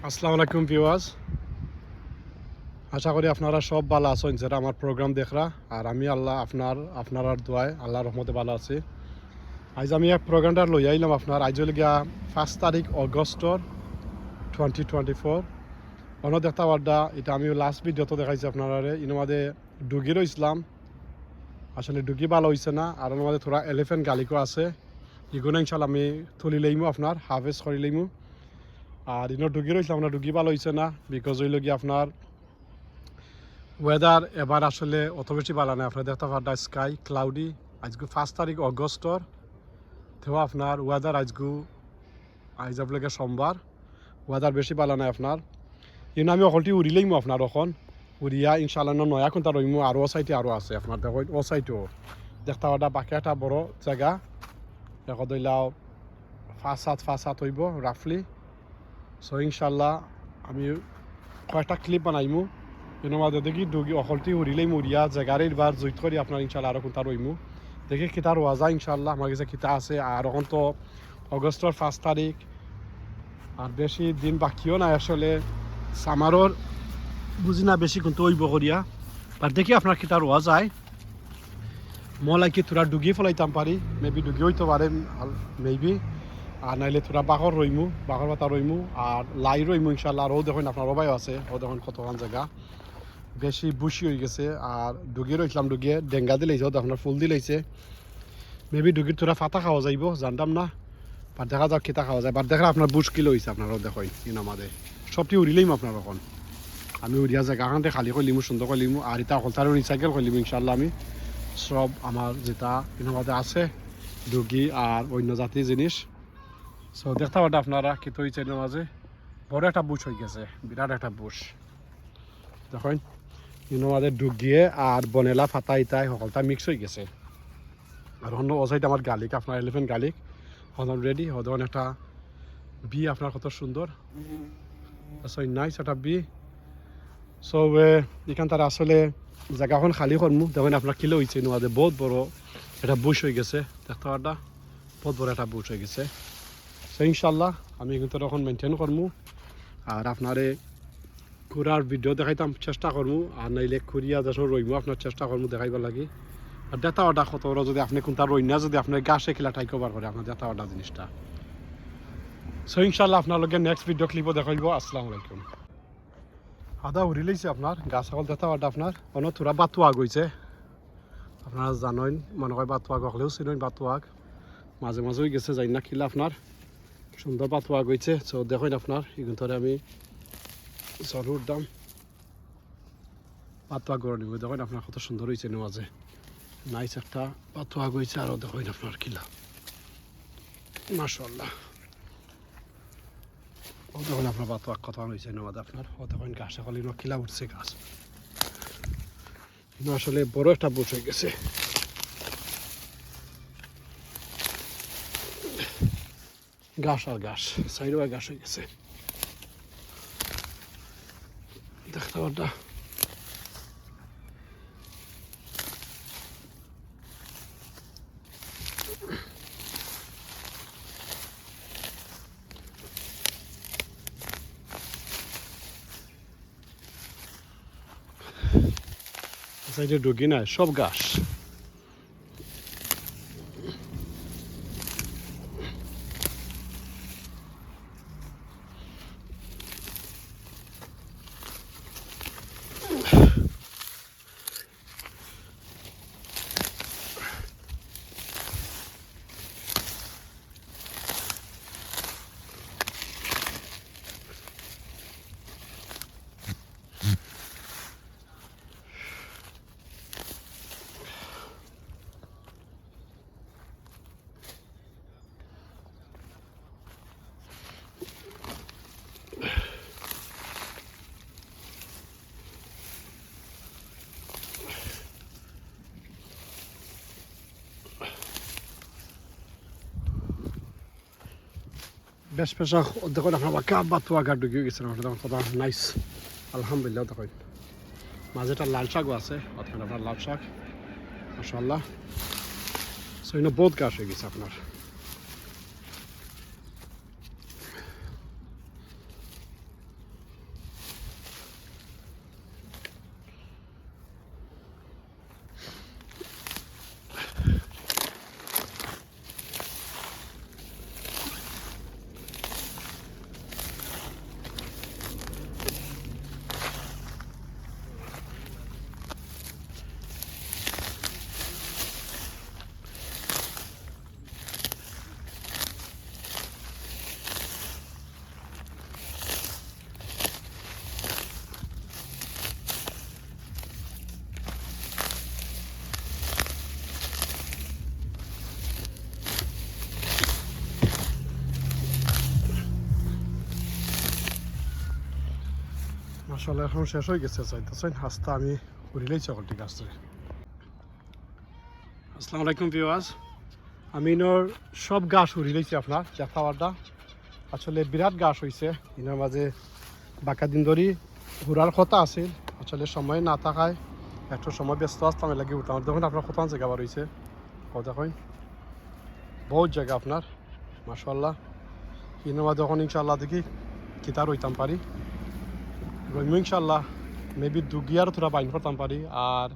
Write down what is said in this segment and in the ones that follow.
আসসালামু আলাইকুম ভিউয়ার্স, আশা করি আপনারা সব ভালো আছেন যারা আমার প্রোগ্রাম দেখরা। আর আমি আল্লাহ আপনার দোয়ায় আল্লাহর রহমতে ভালো আছি। আজ আমি এক প্রোগ্রামটা লই আইলাম আপনার আজ গিয়া 5 তারিখ অগস্টর 2024 অন্য দেখতে পারদা। এটা আমি লাস্ট ভিডিওতে দেখাইছি আপনারা। ইনো মাঝে ডুগিরও ইসলাম আসলে ডুগি ভালো হয়েছে না, আর ওর মাঝে থোড়া এলিফেন্ট গালিকও আছে। এগুলো ইনশাল্লাহ আমি তুলি লইমু, আপনার হার্ভেস্ট করে লইমু। আর ইনো ডুগিরও ইসলাম না, ডুগি ভালো হয়েছে না বিকজ হইল গিয়ে আপনার ওয়েদার এবার আসলে অত বেশি ভালো না। আপনার দেখতে পারদা স্কাই ক্লাউডি। আজকে 5 তারিখ অগস্টর তো আপনার ওয়েদার আজ আপনাকে সোমবার, ওয়েদার বেশি ভালো নাই আপনার। কিন্তু আমি অকলটি উড়িলেইমু আপনার এখন উড়িয়া ইনশাল্লাহ নয়া কোনটা রইমু। আর ও সাইডে আরও আছে আপনার, দেখো ও সাইডেও দেখতে পারদা বাকি একটা বড় জায়গা। দেখো দইলাও 5-7 হইব রাফলি। সো ইনশাল্লাহ আমি কয়েকটা ক্লিপ বানাইমু। এর মাঝে দেখি ডুগি অকলটি উড়িলেই মুড়িয়া জায়গার এবার জুইত করি আপনার ইনশাল্লাহ আরও কোনটা রইমু। দেখি কিতা রোয়া যায় ইনশাল্লাহ, আমার কাছে কিতা আছে। আর এখন তো অগস্টর 5 তারিখ, আর বেশি দিন বাকিও নাই আসলে সামারর, বুঝি না বেশি কিন্তু ওইব করিয়া। আর দেখি আপনার কিতা রোয়া যায়। মলাইকে তোরা ডুগি ফলাইতাম পারি, মেবি ডুগি হইতে পারে মেবি। আর নাইলে তোরা বাঘর রইমু, বাঘর পাতা রইমু আর লাই রইমু ইনশাল্লাহ। আর ও দেখুন আপনার রবাইও আছে, ও দেখুন কতক্ষণ জায়গা বেশি বুশি হয়ে গেছে। আর ডুগি রইছিলাম, ডুগিয়ে ডেঙ্গা দিলেছে, ও দেখুন ফুল দিলেছে। মেবি ডুগির তোরা ফাতা খাওয়া যাইব জানতাম না। আর দেখা যাক কিতা খাওয়া যায়। বার দেখা আপনার বুশ কিলো হয়েছে আপনারও দেখুন ইন আমাদের সবটি উড়িলেইম আপনার এখন। আমি উড়িয়া জায়গাখানতে খালি করে লিমু, সুন্দর করে লিমু। আর এটা অকলতারও রিসাইকেল করে লিমু ইনশাল্লাহ। আমি সব আমার যেটা ইনমাদে আছে ডুগি আর অন্য জাতীয় জিনিস। সো দেখতে পারেন আপনারা কিন্তু ওই চ্যানেলের মাঝে বড় একটা বুশ হয়ে গেছে, বিরাট একটা বুশ দেখুন। ইনমাদে ডুগিয়ে আর বনেলা ফাতা ইতাই সকলটা মিক্স হয়ে গেছে। আর অন্য ও সাইড আমার গার্লিক, আপনার এলিফেন্ট গার্লিক হদন রেডি। হদন একটা বি আপনার কত সুন্দর, সো নাইস একটা বি। সো এখান তার আসলে জায়গাখন খালি করমু। দেখুন আপনার কিলো হয়েছে ইনমাদে বহুত বড় একটা বুশ হয়ে গেছে। দেখতে পারটা বহুত বড় একটা বুশ হয়ে গেছে। সো ইনশাল্লাহ আমি কিন্তু তখন মেনটেন করমু। আর আপনারে ঘুরার ভিডিও দেখাইতাম চেষ্টা করমু। আর নাইলে খুরিয়া যখন রইমু আপনার চেষ্টা করমু দেখাইবার লাগি। আর দেতা অর্ডার কত বড় যদি আপনি কোনটা রইনা যদি আপনার গাছে খেলা টাইক ওভার করে আপনার দেতা অর্ডার জিনিসটা। সো ইনশাল্লাহ আপনার লগে নেক্সট ভিডিও ক্লিপও দেখাইব। আসসালামু আলাইকুম। আদা উড়ি লইছে আপনার গাছ সকল দেতা অর্ডার আপনার অন্য থোড়া বাতুয়া গইছে। আপনারা জানেন মনে হয় বাতুয়াগ হলেও চিনেন বাতুয়াগ মাঝে মাঝে হয়ে গেছে যাই না খিলা আপনার সুন্দর বাতুয়া গইছে। সো দেখুন আপনার এগুলো আমি জরুর দাম পাতুয়া গড়ে নিব। দেখুন আপনার কত সুন্দর হয়েছে মাঝে নাইস একটা পাতুয়া গইছে। আরও দেখুন আপনার কিলা মাশাআল্লাহ। ও দেখুন আপনার পাতুয়া কত হয়েছে মাঝে আপনার। ও দেখুন গাছে কলি কিলা উঠছে গাছ আসলে বড় একটা বুঝ হয়ে গেছে। গাছ আর গাছ সাইডও গাছ হয়ে গেছে দেখতে পারটা। সাইডে ডুগি না সব গাছ। বেশ পেশা দেখুন আপনার বাকি বাতুয়া গাড় ঢুকিয়ে গেছে দেখুন কত নাইস আলহামদুলিল্লাহ। দেখুন মাঝে একটা লাল শাকও আছে, অর্থাৎ আপনার লাল শাক মাশাআল্লাহ। সো ইনো বহুত গাছ হয়ে গেছে আপনার। আসলে এখন শেষ হয়ে গেছে চাইতেছেন হাসতা আমি করিলেই সকলটি গাছটা। আসসালামু আলাইকুম ভিউয়ার্স, আমি ইনোর সব গাছ উড়িলেছি আপনার দেখাওয়াটা। আসলে বিরাট গাছ হয়েছে ইনোর মাঝে বাঁকা দিন ধরে ঘুরার কথা আছে, আসলে সময় না থাকায় একটু সময় ব্যস্ত আসতাম লাগে উঠতাম। দেখুন আপনার কত জায়গা বার হয়েছে, ও দেখুন বহুত জায়গা আপনার মাশাআল্লাহ। ইনোর মাঝে এখন ইনশাআল্লাহ দেখি কিতা রইতাম পারি, রইমু ইনশাআল্লাহ। মেবি দুগিয়ারও তোরা বাইন করতাম পারি। আর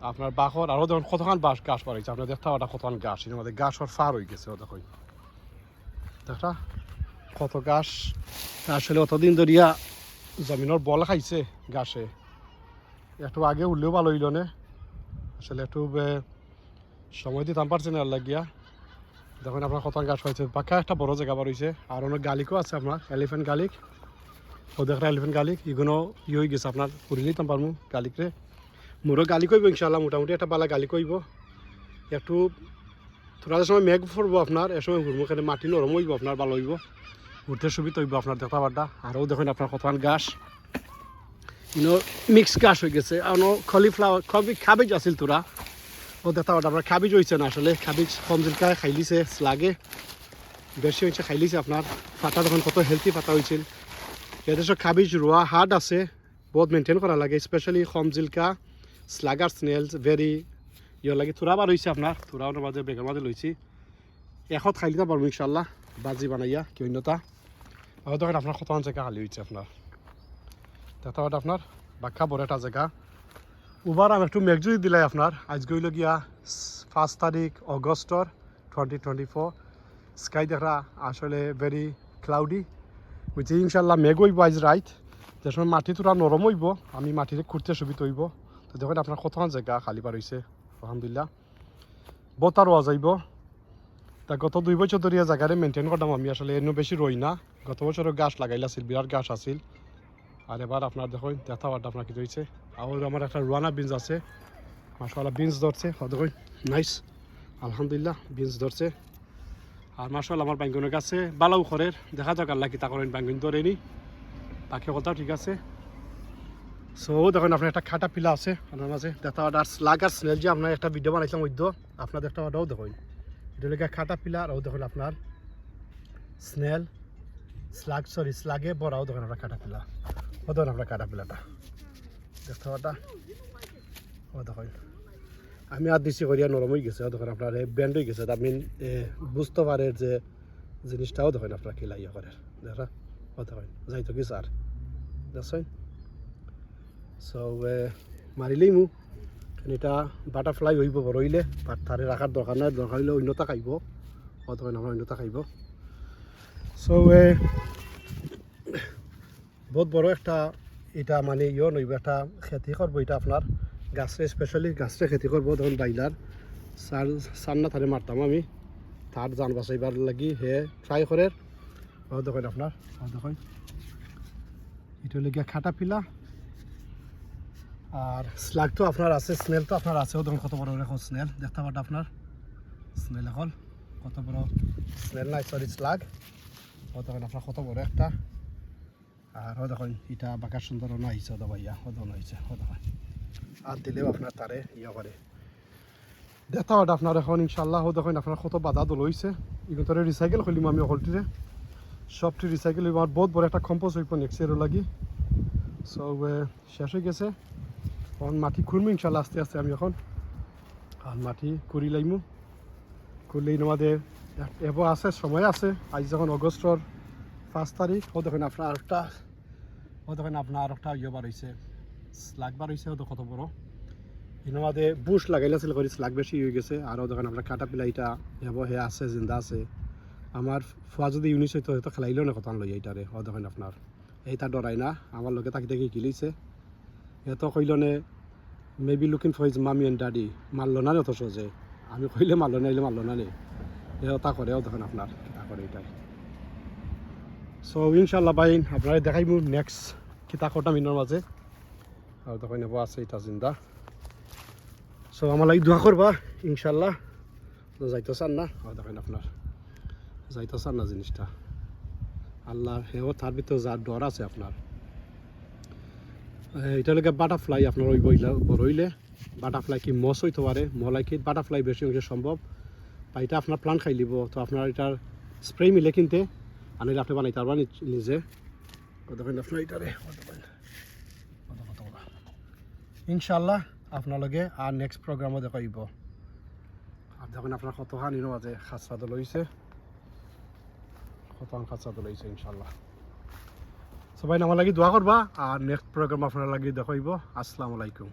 আপনার বাঘর আরও দেখুন কতখান বাস গাছ বার হয়েছে, আপনার দেখতে পাওয়াটা কতখান গাছ এর মধ্যে গাছর ফার হয়ে গেছে। ও দেখুন দেখা কত গাছ, আসলে অতদিন ধরিয়া জমিনের বল খাইছে গাছে। একটু আগে উঠলেও ভালো হইল না, আসলে একটু সময় দিতাম পারছে না লাগিয়া। দেখুন আপনার কত গাছ হয়েছে, পাকা একটা বড় জায়গা বার হয়েছে। আর অনেক গালিকও আছে আপনার, এলিফেন্ট গালিক। ও দেখা এলিফেন্ট গালিক এগুলো হয়ে গেছে আপনার করে নিতাম পারবো গালিকরে। মোরও গালি কইব ইনশাআল্লাহ, মোটামুটি একটা বালা গালি কইব। একটু থোড়া সময় মেঘ পড়বো আপনার, এ সময় ঘুরবো এখানে মাটি নরম হইব আপনার, ভালো হইব, ঘুরতে সুবিধা হইব আপনার দেখতে পারটা। আরও দেখুন আপনার কতখান গাছ ইনো মিক্স গাছ হয়ে গেছে। আর কলিফ্লাওয়ার খাবিজ আছিল তোরা, ও দেখতে পারটা আপনার খাবিজ হয়েছে না। আসলে খাবিজ কম জিলকায় খাইলিছে, স্লাগে বেশি হয়েছে খাইলিছে আপনার। পাতা দেখুন কত হেলথি পাতা হয়েছিল। এদেশে খাবিজ রোয়া হার্ড আছে, বহুত মেনটেন করা লাগে, স্পেশালি কম জিলকা স্লাগার স্নেলস ভেরি ইয়ে লাগে। থোড়া বার হয়েছে আপনার, থোড়াও মাঝে বেগের মাঝে লইছি। এখত খাই দিতে পারবো ইনশাল্লাহ বাজি বানাইয়া কি অন্যতা। আর দেখেন আপনার কতক্ষণ জায়গা খালি হয়েছে আপনার দেখতে পারেন আপনার বাক্কা বড় একটা জায়গা। উবার আমি একটু মেঘজুরি দিলাই আপনার। আজ গইল গিয়া 5 তারিখ অগস্টর 2024। স্কাই দেখা আসলে ভেরি ক্লাউডি বুঝছি। ইনশাল্লাহ মেঘ হইব আজ রাইট, যে সময় মাটি তোরা নরম হইব আমি মাটিতে খুঁড়তে সুবিধা হইব। তো দেখেন আপনার কতক্ষণ জায়গা খালি বার হয়েছে আলহামদুলিল্লাহ। বতার ওয়া যাইব। তা গত 2 বছর ধরিয়া জায়গারে মেনটেন করতাম আমি, আসলে এর বেশি রই না। গত বছরও গাছ লাগাইলা আছিল, বিরাট গাছ আছিল। আর এবার আপনার দেখুন দেখা পারটা আপনার কি হয়েছে। আর আমার একটা রুয়ানা বিনস আছে মাশাআল্লাহ, বিনস ধরছে দেখুন নাইস আলহামদুলিল্লাহ বিনস ধরছে। আর মাশাআল্লাহ আমার বাঙ্গনের কাছে বালাও খরের দেখা যাক আল্লাহ কি তা করেন, বাঙ্গন ধরেনি বাকি কথাও ঠিক আছে। সো দেখুন আপনার একটা খাটা পিলা আছে আপনার মাঝে দেখা পাটা। আর স্লাগ আর স্নেল যে আপনার একটা ভিডিও বানাইছিলাম ওই আপনার দেখতে পাটাও দেখুন, এটা লেগে খাটা পিলা। আর দেখুন আপনার স্নেল স্লাগ সরি স্লাগে বড়াও দেখুন আপনার খাটা পিলা। ও দেখুন আপনার কাটা পিলাটা দেখতে পাটা। ও দেখুন আমি আর দিছি করিয়া নরম হয়ে গেছে। ও দেখুন আপনার ব্যান্ড হয়ে গেছে, আপনি বুঝতে পারে যে জিনিসটাও দেখুন আপনার কি লাগিয়া করে দেখা। ও দেখুন যাইতো কি স্যার দেখছেন। সো মারিলেই মু এটা বাটারফ্লাই হইব বড় হইলে, বাট তারে রাখার দরকার নাই, দরকার হইলে অন্যতা খাইব। ও দেখুন আমরা অন্যতা খাইব। সো বহুত বড় একটা এটা মানে ইয়ে নইব, একটা খেতি করবো এটা আপনার গাছরে, স্পেশালি গাছরে খেতি করবো। তখন বাইলার সার না তারে মারতাম আমি, তার যান বাঁচাইবার লাগি হে ট্রাই করে। দেখুন আপনার দেখুন এটা লেগে খাটা পিলা। আর স্লাগ তো আপনার আছে, স্নেল তো আপনার আছে। দেখুন কত বড় এখন স্নেল দেখতে পাটা আপনার, স্নেল এখন কত বড় স্নেল নাই সরি স্লাগ। দেখুন আপনার কত বড় একটা। আর দেখুন এটা বাঁকা সুন্দর না হয়েছে ভাইয়া, হদন হয়েছে দেখুন। আর দিলেও আপনার তারে ইয়া করে দেখা ওটা আপনার এখন ইনশাল্লাহ। দেখুন আপনার কত বাধা দল হয়েছে, এগুলো তোরে রিসাইকেল করলিম আমি অকলটিরে, সবটি রিসাইকেল হইব। আর বহুত বড় একটা কম্পোজ হইব নেক্সট ইয়ারও লাগি। সো শেষ হয়ে গেছে, এখন মাটি খুঁড়বো ইনশাল্লাহ আস্তে আস্তে আমি এখন। আর মাটি কুড়ি লাইমু, করলেই আমাদের এবার আছে সময় আছে। আজ যখন অগস্টর 5 তারিখ। ও দেখুন আপনার আরেকটা, ও দেখুন আপনার আরেকটা ইয়ে বার হয়েছে স্লাগ বার হয়েছে। ও তো কত বড় এর মধ্যে বুশ লাগাইলাছিল করে স্লাগ বেশি হয়ে গেছে। আরও দেখুন আপনার কাটা পিলাইটা এবার হে আছে জিন্দা আছে। আমার ফুয়া যদি ইউনিস হইতো হয়তো খেলাইলেও না কথা লই এইটারে। ও দেখুন আপনার এইটা ডরাই না, আমার লোকে তাকে দেখে কিলিছে এত কইলনে মেবি লুকিং ফর হিজ মামি অ্যান্ড ড্যাডি। মারল না অত সহজে, আমি কইলে মারল না, এলে মারল না নে তা করে। ও দেখুন আপনার তা করে এটাই। সো ইনশাল্লাহ ভাই আপনারা দেখাইব নেক্সট কিতা করতাম ইনোর মাঝে। আর তখন নেবো আছে এটা জিন্দা। সো আমার লাগি দোয়া করবা ইনশাল্লাহ। যাইতে চান না, দেখেন আপনার যাইতে চান না জিনিসটা আল্লাহ হেও, তার ভিতরে যার ডর আছে আপনার এটা লাগে বাটারফ্লাই আপনার ওই বড় হইলে বাটারফ্লাই কি মস হইতে পারে মলাই কি বাটারফ্লাই বেশি অংশে সম্ভব বা এটা আপনার প্লান খাই লিব তো আপনার এটার স্প্রে মিলে কিনতে আনিলে আপনি বানাইতে পারবেন নিজে দেখেন আপনার এটারে ইনশাল্লাহ আপনার লগে আর নেক্সট প্রোগ্রামও দেখাইব আর দেখেন আপনার কত হানির মাঝে খাঁচা দল হয়েছে কত খাঁচা দল হয়েছে ইনশাল্লাহ সবাই আমার লাগি দোয়া করবা আর নেক্সট প্রোগ্রাম আপনার লাগি দেখাইব আসসালামু আলাইকুম